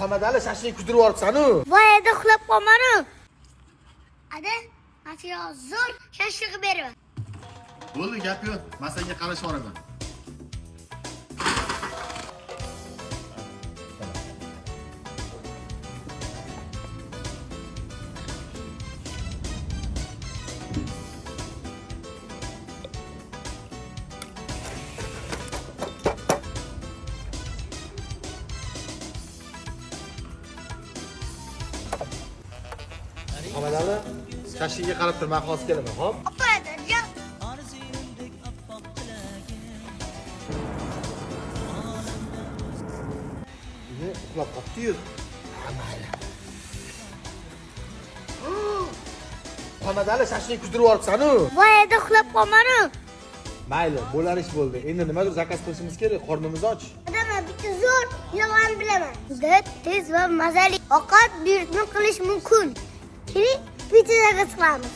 Qomadali shashlik kuydirib olibsan-u. Voy, edi uxlab qolmanu. Ada, menga zo'r shashlik berib. Bo'ldi, gap yo'q. Men senga qarashib boraman. Qomadali shashlikka qarab tur, men hozir kelaman, xo'p? Opa, adajon. Uxlab qopti-yu. Mayli. Qomadali shashlik kuydirib olibsan-u. Voy, edi uxlab qolmanu. Mayli, bo'lar ish bo'ldi. Endi nimadir zakaz qilishimiz kerak, qornimiz och. Adama bitta zo'r yolg'on bilaman. Juda tez va mazali ovqat buyurtma qilish mumkin. Keling, videoga chiqamiz.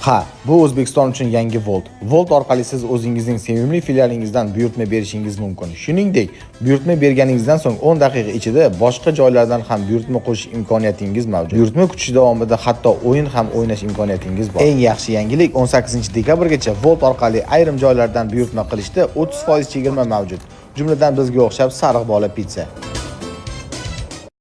Ha, bu O'zbekiston uchun yangi Volt. Volt orqali siz o'zingizning sevimli filialingizdan buyurtma berishingiz mumkin. Shuningdek, buyurtma berganingizdan so'ng 10 daqiqa ichida boshqa joylardan ham buyurtma qo'shish imkoniyatingiz mavjud. Buyurtma kutish davomida hatto o'yin ham o'ynash imkoniyatingiz bor. Eng yaxshi yangilik 18-dekabrgacha Volt orqali ayrim joylardan buyurtma qilishda 30% chegirma mavjud. Jumladan bizga o'xshab sariq bola pitsa.